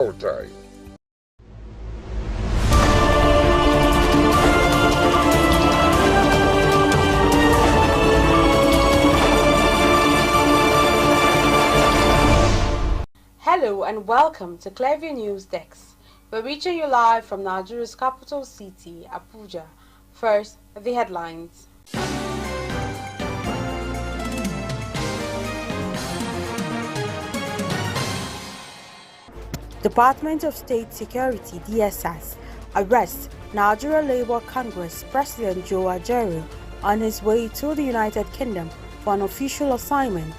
all time. Hello and welcome to Clearview News Desk. We're reaching you live from Nigeria's capital city, Abuja. First, the headlines. Department of State Security DSS arrests Nigeria Labour Congress President Joe Ajaero on his way to the United Kingdom for an official assignment.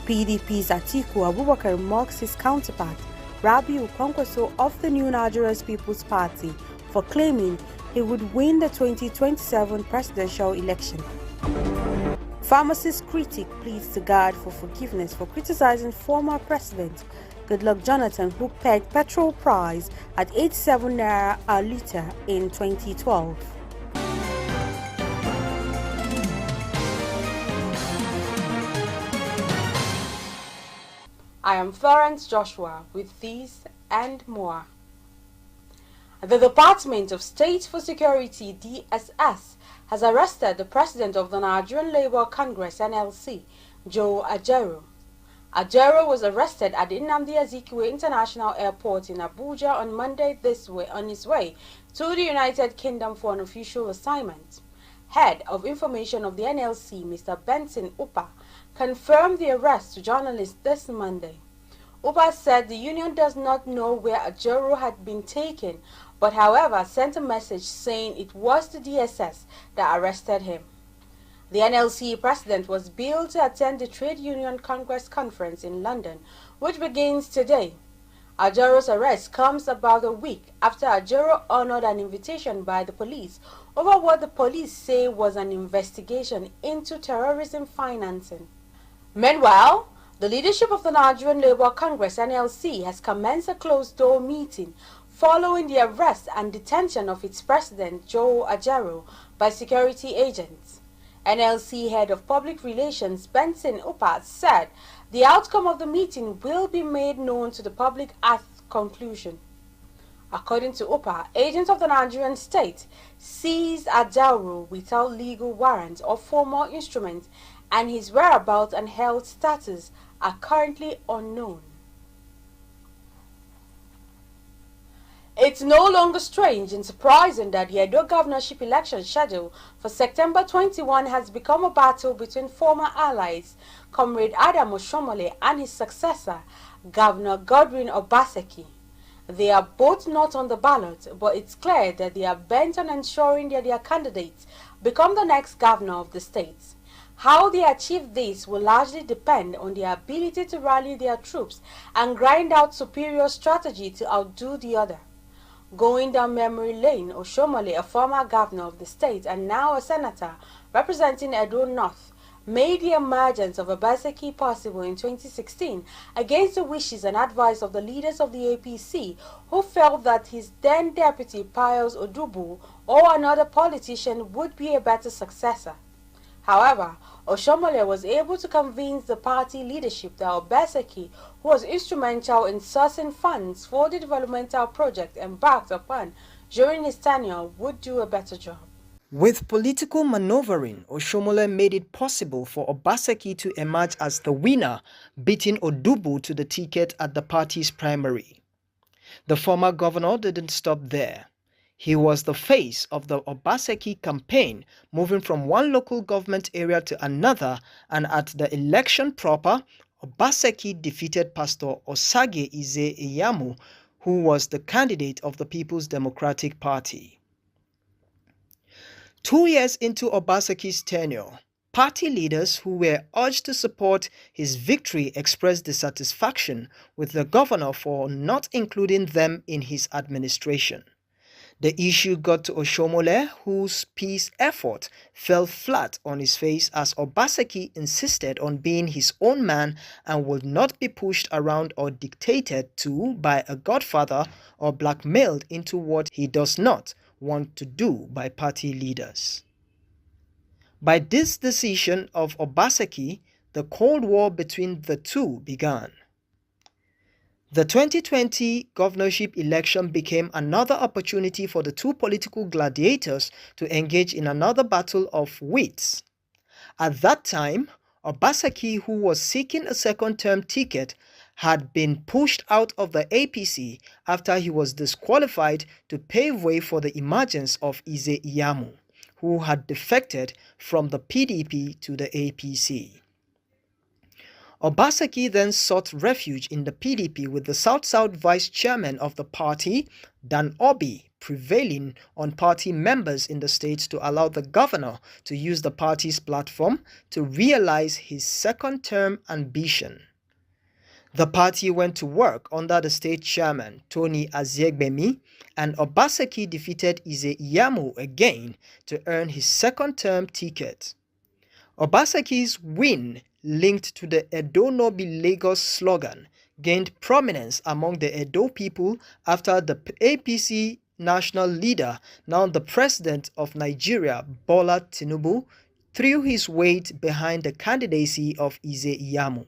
PDP's Atiku Abubakar mocks his counterpart Rabiu Kwankwaso of the New Nigeria's People's Party for claiming he would win the 2027 presidential election. Pharmacist critic pleads to God for forgiveness for criticizing former President Goodluck Jonathan, who pegged petrol price at 87 naira a litre in 2012. I am Florence Joshua with these and more. The Department of State for Security DSS has arrested the President of the Nigerian Labour Congress NLC, Joe Ajaero. Ajaero was arrested at the Nnamdi Azikiwe International Airport in Abuja on Monday on his way to the United Kingdom for an official assignment. Head of Information of the NLC, Mr. Benson Upa, confirmed the arrest to journalists this Monday. Upa said the union does not know where Ajaero had been taken, but however sent a message saying it was the DSS that arrested him. The NLC President was billed to attend the Trade Union Congress Conference in London, which begins today. Ajaero's arrest comes about a week after Ajaero honored an invitation by the police over what the police say was an investigation into terrorism financing. Meanwhile, the leadership of the Nigerian Labour Congress NLC has commenced a closed-door meeting following the arrest and detention of its president Joe Ajaero by security agents. NLC Head of Public Relations Benson Upa said the outcome of the meeting will be made known to the public at conclusion. According to Upa, agents of the Nigerian state seized Ajaero without legal warrants or formal instruments, and his whereabouts and health status are currently unknown. It's no longer strange and surprising that the Edo governorship election schedule for September 21 has become a battle between former allies, Comrade Adam OSHIOMHOLE and his successor, Governor Godwin OBASEKI. They are both not on the ballot, but it's clear that they are bent on ensuring that their candidates become the next governor of the state. How they achieve this will largely depend on their ability to rally their troops and grind out superior strategy to outdo the other. Going down memory lane, OSHIOMHOLE, a former governor of the state and now a senator representing Edo North, made the emergence of OBASEKI possible in 2016 against the wishes and advice of the leaders of the APC, who felt that his then deputy Pius Odubu or another politician would be a better successor. However, OSHIOMHOLE was able to convince the party leadership that OBASEKI, who was instrumental in sourcing funds for the developmental project embarked upon during his tenure, would do a better job. With political maneuvering, OSHIOMHOLE made it possible for OBASEKI to emerge as the winner, beating Odubu to the ticket at the party's primary. The former governor didn't stop there. He was the face of the OBASEKI campaign, moving from one local government area to another, and at the election proper, OBASEKI defeated Pastor Osage Ize Iyamu, who was the candidate of the People's Democratic Party. 2 years into OBASEKI's tenure, party leaders who were urged to support his victory expressed dissatisfaction with the governor for not including them in his administration. The issue got to OSHIOMHOLE, whose peace effort fell flat on his face as OBASEKI insisted on being his own man and would not be pushed around or dictated to by a godfather or blackmailed into what he does not want to do by party leaders. By this decision of OBASEKI, the Cold War between the two began. The 2020 governorship election became another opportunity for the two political gladiators to engage in another battle of wits. At that time, OBASEKI, who was seeking a second-term ticket, had been pushed out of the APC after he was disqualified to pave way for the emergence of Ize Iyamu, who had defected from the PDP to the APC. OBASEKI then sought refuge in the PDP with the South-South vice chairman of the party, Dan Obi, prevailing on party members in the state to allow the governor to use the party's platform to realize his second-term ambition. The party went to work under the state chairman, Tony Aziegbemi, and OBASEKI defeated Ize Iyamu again to earn his second-term ticket. OBASEKI's win, linked to the Edo no be Lagos slogan, gained prominence among the Edo people after the APC national leader, now the president of Nigeria, Bola Tinubu, threw his weight behind the candidacy of Ize Iyamu.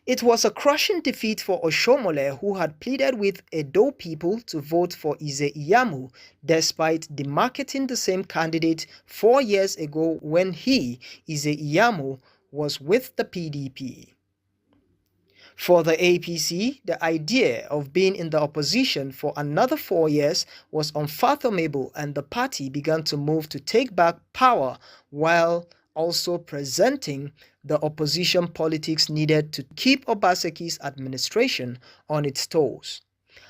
It was a crushing defeat for OSHIOMHOLE, who had pleaded with Edo people to vote for Ize Iyamu despite demarketing the same candidate 4 years ago when he, Ize Iyamu, was with the PDP. For the APC, the idea of being in the opposition for another 4 years was unfathomable, and the party began to move to take back power while also presenting the opposition politics needed to keep OBASEKI's administration on its toes.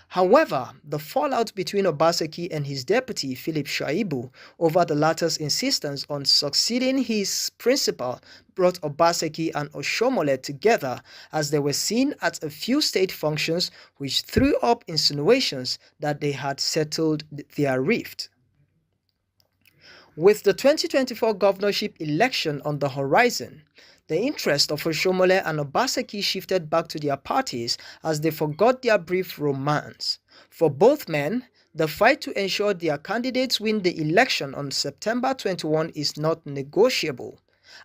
However, the fallout between OBASEKI and his deputy, Philip Shaibu, over the latter's insistence on succeeding his principal brought OBASEKI and OSHIOMHOLE together as they were seen at a few state functions, which threw up insinuations that they had settled their rift. With the 2024 governorship election on the horizon, the interest of OSHIOMHOLE and OBASEKI shifted back to their parties as they forgot their brief romance. For both men, the fight to ensure their candidates win the election on September 21 is not negotiable.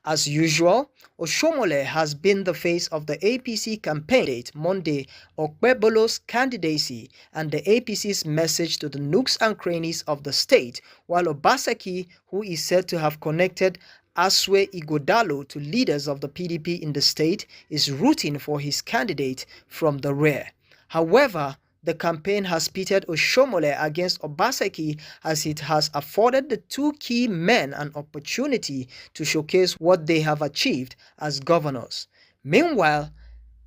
As usual, OSHIOMHOLE has been the face of the APC campaign Monday Okpebolo's candidacy and the APC's message to the nooks and crannies of the state, while OBASEKI, who is said to have connected Aswe Igodalo to leaders of the PDP in the state, is rooting for his candidate from the rear. However, the campaign has pitted OSHIOMHOLE against OBASEKI as it has afforded the two key men an opportunity to showcase what they have achieved as governors. Meanwhile,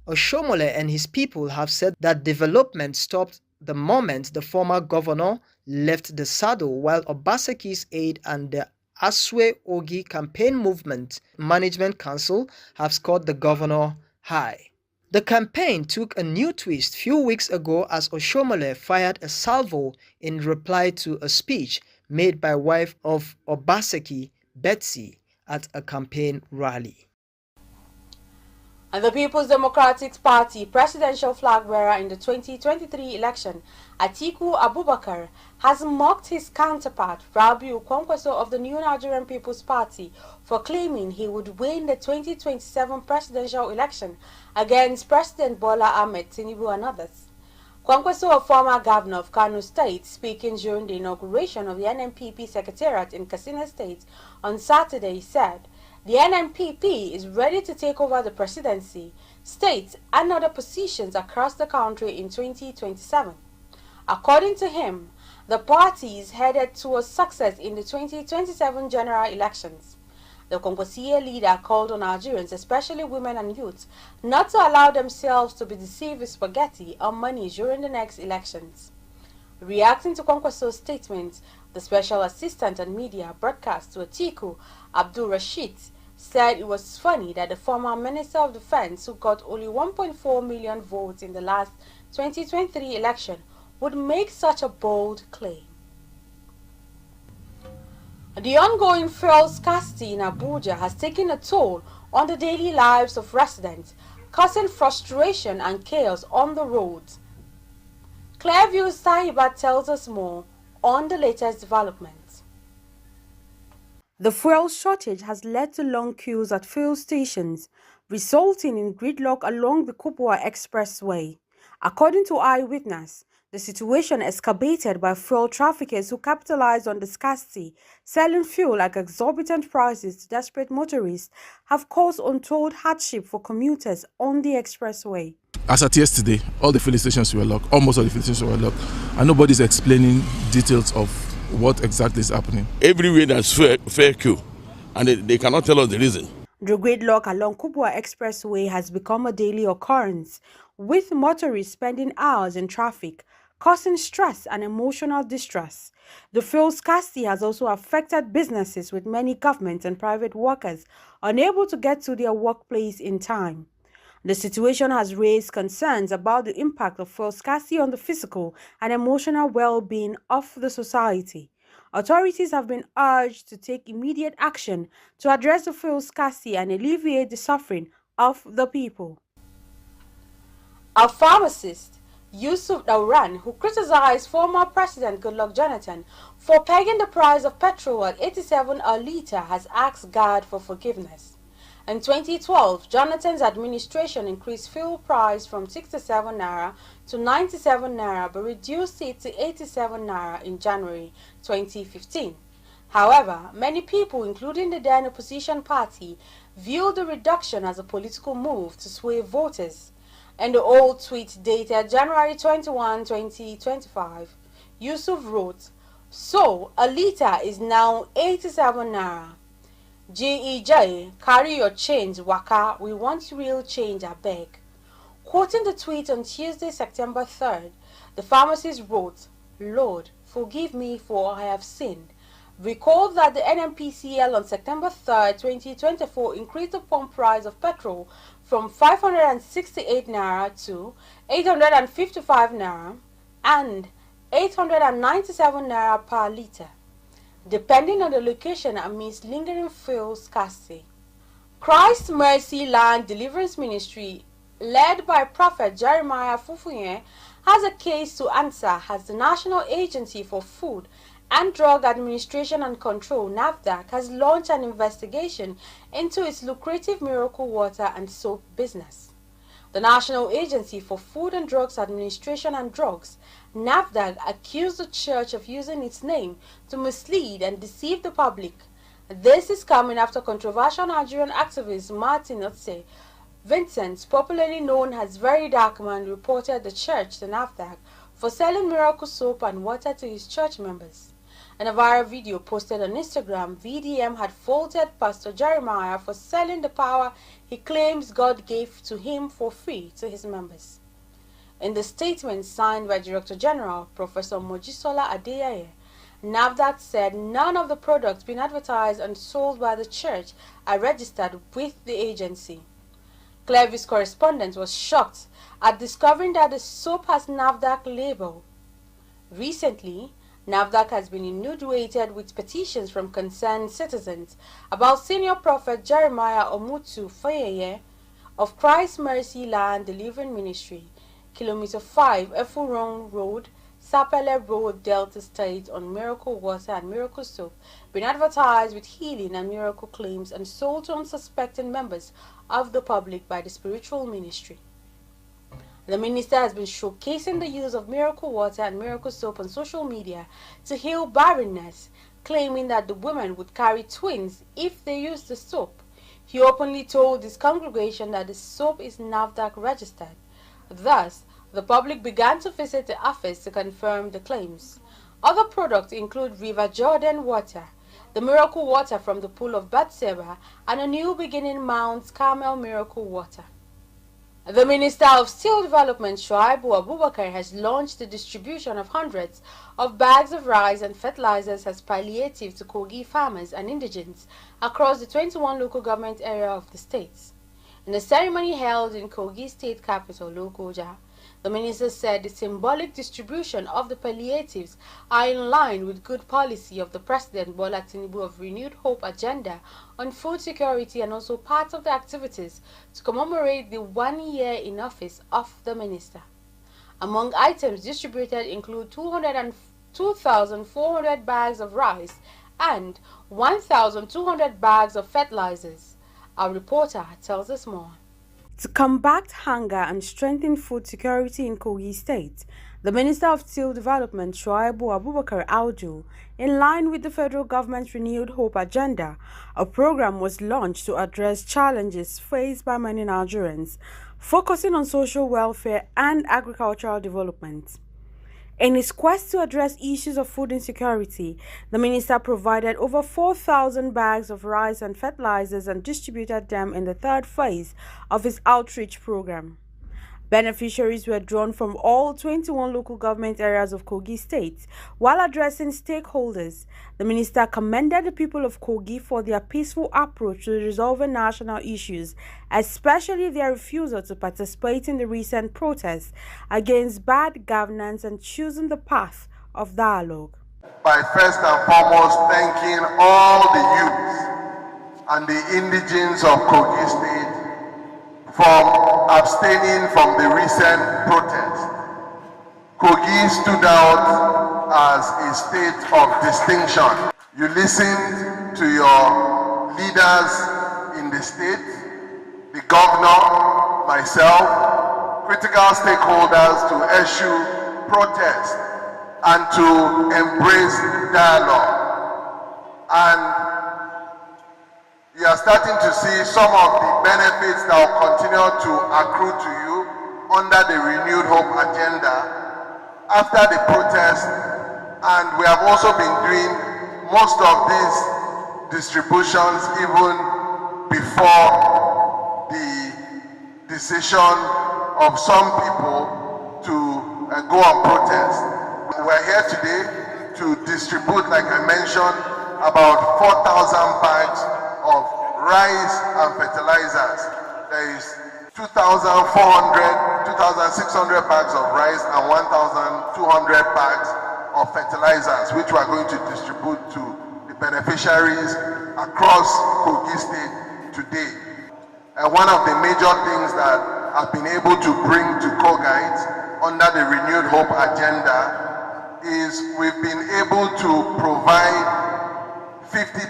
OSHIOMHOLE and his people have said that development stopped the moment the former governor left the saddle, while OBASEKI's aide and the Aswe Ogi Campaign Movement Management Council have scored the governor high. The campaign took a new twist few weeks ago as OSHIOMHOLE fired a salvo in reply to a speech made by wife of OBASEKI, Betsy, at a campaign rally. And the People's Democratic Party presidential flag bearer in the 2023 election, Atiku Abubakar, has mocked his counterpart, Rabiu Kwankwaso of the New Nigerian People's Party, for claiming he would win the 2027 presidential election against President Bola Ahmed Tinubu and others. Kwankwaso, a former governor of Kano State, speaking during the inauguration of the NNPP Secretariat in Katsina State on Saturday, said, "The NNPP is ready to take over the presidency, states, and other positions across the country in 2027. According to him, the party is headed towards success in the 2027 general elections. The Kwankwaso leader called on Nigerians, especially women and youth, not to allow themselves to be deceived with spaghetti or money during the next elections." Reacting to Kwankwaso's statement, the special assistant and media broadcast to Atiku, Abdul Rashid, said it was funny that the former Minister of Defense, who got only 1.4 million votes in the last 2023 election, would make such a bold claim. The ongoing fuel scarcity in Abuja has taken a toll on the daily lives of residents, causing frustration and chaos on the roads. Clearview Sahiba tells us more on the latest developments. The fuel shortage has led to long queues at fuel stations, resulting in gridlock along the Kubwa Expressway. According to eyewitness, the situation escalated by fuel traffickers who capitalized on the scarcity, selling fuel at exorbitant prices to desperate motorists, have caused untold hardship for commuters on the expressway. As at yesterday, all the filling stations were locked, almost all the filling stations were locked, and nobody's explaining details of what exactly is happening. Everywhere there's fair queue, and they cannot tell us the reason. The gridlock along Kubwa Expressway has become a daily occurrence, with motorists spending hours in traffic, causing stress and emotional distress. The fuel scarcity has also affected businesses, with many government and private workers unable to get to their workplace in time. The situation has raised concerns about the impact of fuel scarcity on the physical and emotional well-being of the society. Authorities have been urged to take immediate action to address the fuel scarcity and alleviate the suffering of the people. A pharmacist, Yusuf Dauran, who criticized former President Goodluck Jonathan for pegging the price of petrol at 87 a litre, has asked God for forgiveness. In 2012, Jonathan's administration increased fuel price from 67 naira to 97 naira but reduced it to 87 naira in January 2015. However, many people, including the then opposition party, viewed the reduction as a political move to sway voters. In the old tweet dated January 21, 2025, Yusuf wrote, "So, a litre is now 87 naira. GEJ, carry your change, waka, we want real change, I beg." Quoting the tweet on Tuesday, September 3rd, the pharmacist wrote, "Lord, forgive me for I have sinned." Recall that the NNPCL on September 3rd, 2024 increased the pump price of petrol from 568 naira to 855 naira and 897 naira per litre, depending on the location amidst lingering fuel scarcity. Christ Mercy Land Deliverance Ministry, led by Prophet Jeremiah Fufuye, has a case to answer as the National Agency for Food and Drug Administration and Control, NAFDAC, has launched an investigation into its lucrative miracle water and soap business. The National Agency for Food and Drugs Administration and Drugs, NAFDAC, accused the church of using its name to mislead and deceive the public. This is coming after controversial Nigerian activist Martin Otse Vincent, popularly known as Very Dark Man, reported the church to NAFDAC for selling miracle soap and water to his church members. In a viral video posted on Instagram, VDM had faulted Pastor Jeremiah for selling the power he claims God gave to him for free to his members. In the statement signed by Director General Professor Mojisola Adeyeye, NAFDAC said none of the products being advertised and sold by the church are registered with the agency. Clevis correspondent was shocked at discovering that the soap has NAFDAC label. Recently, NAFDAC has been inundated with petitions from concerned citizens about Senior Prophet Jeremiah Omutu Fayeye of Christ Mercy Land Deliverance Ministry, Kilometer 5, Efurong Road, Sapele Road, Delta State, on miracle water and miracle soap being advertised with healing and miracle claims and sold to unsuspecting members of the public by the spiritual ministry. The minister has been showcasing the use of miracle water and miracle soap on social media to heal barrenness, claiming that the women would carry twins if they used the soap. He openly told his congregation that the soap is NAFDAC registered. Thus, the public began to visit the office to confirm the claims. Other products include River Jordan water, the miracle water from the pool of Bathsheba, and a new beginning Mount Carmel miracle water. The Minister of Steel Development, Shuaibu Abubakar, has launched the distribution of hundreds of bags of rice and fertilizers as palliative to Kogi farmers and indigents across the 21 local government areas of the states. In a ceremony held in Kogi state capital, Lokoja, the minister said the symbolic distribution of the palliatives are in line with good policy of the President Bola Tinubu of Renewed Hope agenda on food security and also part of the activities to commemorate the 1 year in office of the minister. Among items distributed include 2,400 bags of rice and 1,200 bags of fertilizers. Our reporter tells us more. To combat hunger and strengthen food security in Kogi State, the Minister of Steel Development, Shuaibu Abubakar, in line with the federal government's Renewed Hope agenda, a program was launched to address challenges faced by many Nigerians, focusing on social welfare and agricultural development. In his quest to address issues of food insecurity, the minister provided over 4,000 bags of rice and fertilizers and distributed them in the third phase of his outreach program. Beneficiaries were drawn from all 21 local government areas of Kogi State. While addressing stakeholders, the minister commended the people of Kogi for their peaceful approach to resolving national issues, especially their refusal to participate in the recent protests against bad governance and choosing the path of dialogue. By first and foremost thanking all the youths and the indigents of Kogi State from abstaining from the recent protest. Kogi stood out as a state of distinction. You listened to your leaders in the state, the governor, myself, critical stakeholders to issue protest and to embrace dialogue. And you are starting to see some of the benefits that will continue to accrue to you under the Renewed Hope agenda after the protest. And we have also been doing most of these distributions even before the decision of some people to go on protest. We're here today to distribute, like I mentioned, about 4,000 bags of rice and fertilizers. There is 2,600 bags of rice and 1,200 bags of fertilizers, which we are going to distribute to the beneficiaries across Kogi State today. One of the major things that I've been able to bring to Kogites under the Renewed Hope agenda is we've been able to provide 50,000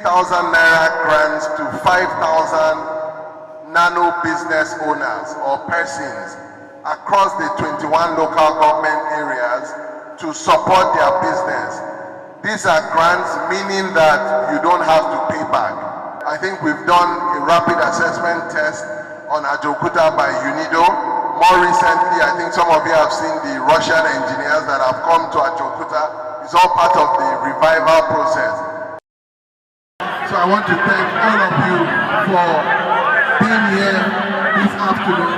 naira grants to 5,000 nano business owners or persons across the 21 local government areas to support their business. These are grants meaning that you don't have to pay back. I think we've done a rapid assessment test on Ajokuta by UNIDO. More recently, I think some of you have seen the Russian engineers that have come to Ajokuta. It's all part of the revival process. So I want to thank all of you for being here this afternoon,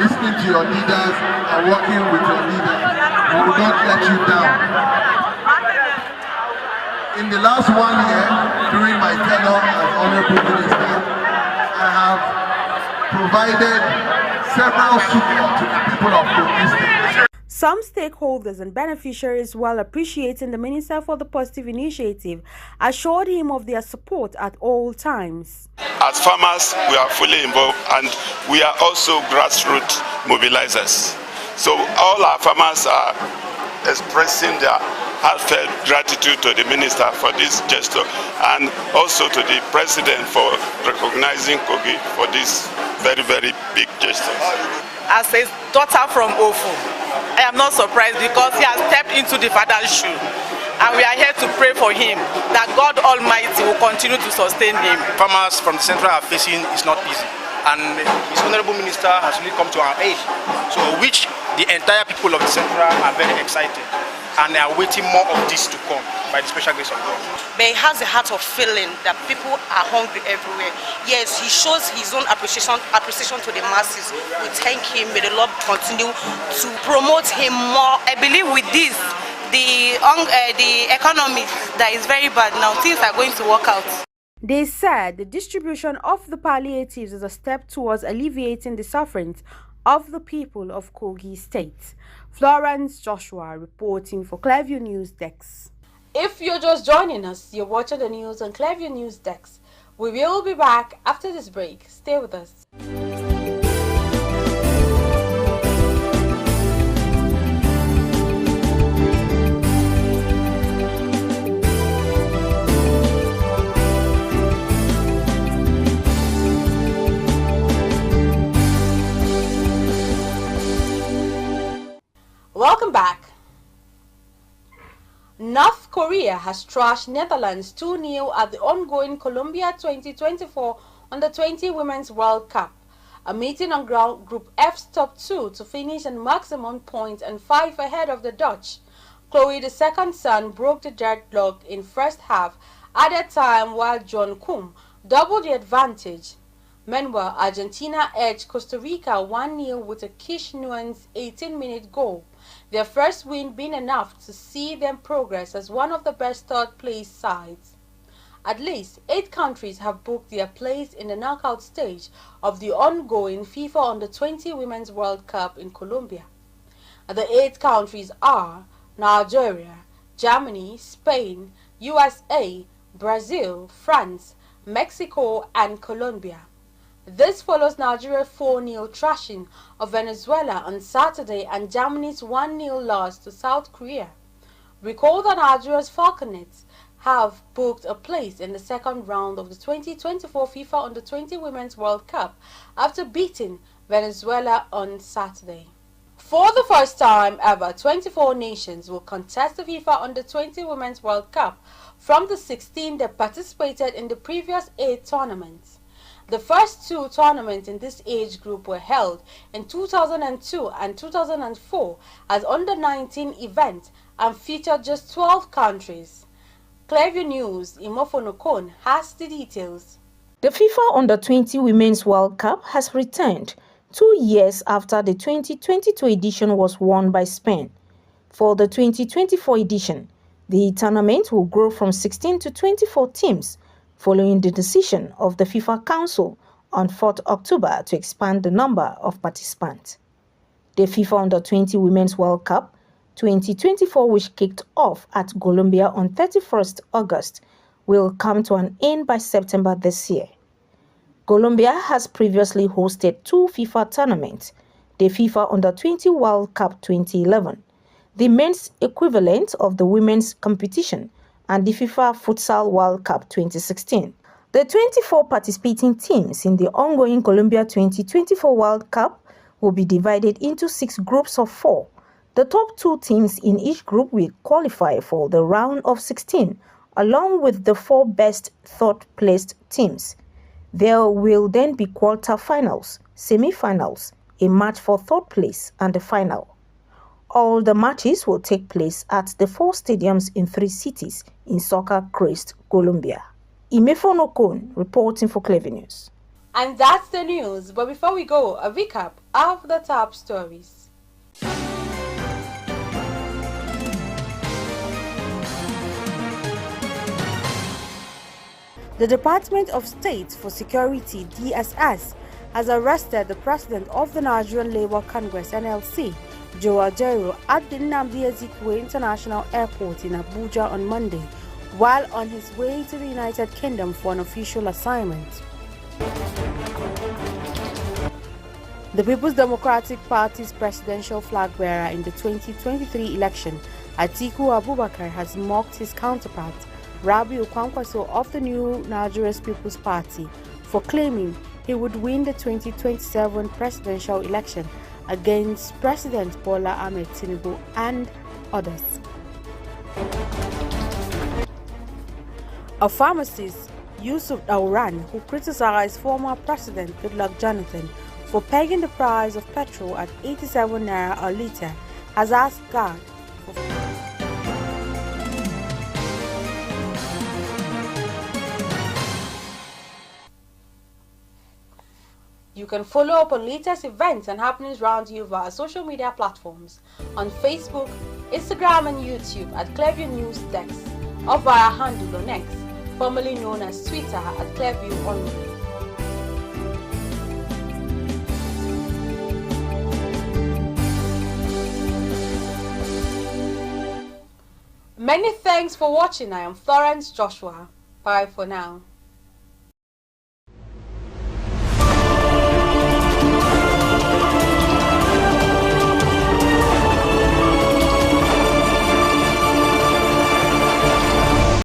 listening to your leaders and working with your leaders. We will not let you down. In the last 1 year, during my tenure as Honorable Minister, I have provided several support to the people of Kogi State. Some stakeholders and beneficiaries, while appreciating the minister for the positive initiative, assured him of their support at all times. As farmers, we are fully involved and we are also grassroots mobilizers. So all our farmers are expressing their heartfelt gratitude to the minister for this gesture and also to the president for recognizing Kogi for this very, very big gesture. As a daughter from Ofu, I am not surprised because he has stepped into the father's shoe. And we are here to pray for him, that God Almighty will continue to sustain him. Farmers from the central are facing is not easy. And His Honorable Minister has really come to our aid. So which the entire people of the central are very excited. And they are waiting more of this to come by the special grace of God. But he has a heart of feeling that people are hungry everywhere. Yes, he shows his own appreciation to the masses. We thank him. May the Lord continue to promote him more. I believe with this, the economy that is very bad now, things are going to work out. They said the distribution of the palliatives is a step towards alleviating the sufferings of the people of Kogi State. Florence Joshua reporting for Clearview News Desk. If you're just joining us, you're watching the news on Clearview News Desk. We will be back after this break. Stay with us. North Korea has trashed Netherlands 2-0 at the ongoing Colombia 2024 Under-20 Women's World Cup. A meeting on Group F's top 2 to finish in maximum points and 5 ahead of the Dutch. Chloe, the second son, broke the deadlock in first half at a time while John Kum doubled the advantage. Meanwhile, Argentina edged Costa Rica 1-0 with a Kish Nguyen's 18-minute goal, their first win being enough to see them progress as one of the best third-place sides. At least 8 countries have booked their place in the knockout stage of the ongoing FIFA Under-20 Women's World Cup in Colombia. The 8 countries are Nigeria, Germany, Spain, USA, Brazil, France, Mexico, and Colombia. This follows Nigeria's 4-0 thrashing of Venezuela on Saturday and Germany's 1-0 loss to South Korea. Recall that Nigeria's Falconets have booked a place in the second round of the 2024 FIFA Under-20 Women's World Cup after beating Venezuela on Saturday. For the first time ever, 24 nations will contest the FIFA Under-20 Women's World Cup from the 16 that participated in the previous 8 tournaments. The first 2 tournaments in this age group were held in 2002 and 2004 as Under-19 events and featured just 12 countries. Clearview News' Imofo Nokon has the details. The FIFA Under-20 Women's World Cup has returned 2 years after the 2022 edition was won by Spain. For the 2024 edition, the tournament will grow from 16 to 24 teams, following the decision of the FIFA Council on 4th October to expand the number of participants. The FIFA Under-20 Women's World Cup 2024, which kicked off at Colombia on 31st August, will come to an end by September this year. Colombia has previously hosted 2 FIFA tournaments, the FIFA Under-20 World Cup 2011, the men's equivalent of the women's competition, and the FIFA Futsal World Cup 2016. The 24 participating teams in the ongoing Colombia 2024 World Cup will be divided into 6 groups of 4. The top 2 teams in each group will qualify for the round of 16, along with the 4 best third-placed teams. There will then be quarter-finals, semi-finals, a match for third place, and the final. All the matches will take place at the 4 stadiums in 3 cities in soccer-crazed Colombia. Imefo Nokon reporting for Clearview News. And that's the news. But before we go, a recap of the top stories. The Department of State for Security, DSS, has arrested the president of the Nigerian Labour Congress, NLC, Joe Ajaero, at the Nnamdi Azikiwe International Airport in Abuja on Monday, while on his way to the United Kingdom for an official assignment. The People's Democratic Party's presidential flag bearer in the 2023 election, Atiku Abubakar, has mocked his counterpart, Rabiu Kwankwaso of the New Nigeria's People's Party, for claiming he would win the 2027 presidential election against President Bola Ahmed Tinubu and others. A pharmacist, Yusuf Dauran, who criticized former President Goodluck Jonathan for pegging the price of petrol at 87 naira a litre, has asked God for You can follow up on latest events and happenings around you via social media platforms on Facebook, Instagram and YouTube at Clearview News Dex, or via handle on X, formerly known as Twitter at Clearview Online. Many thanks for watching. I am Florence Joshua. Bye for now.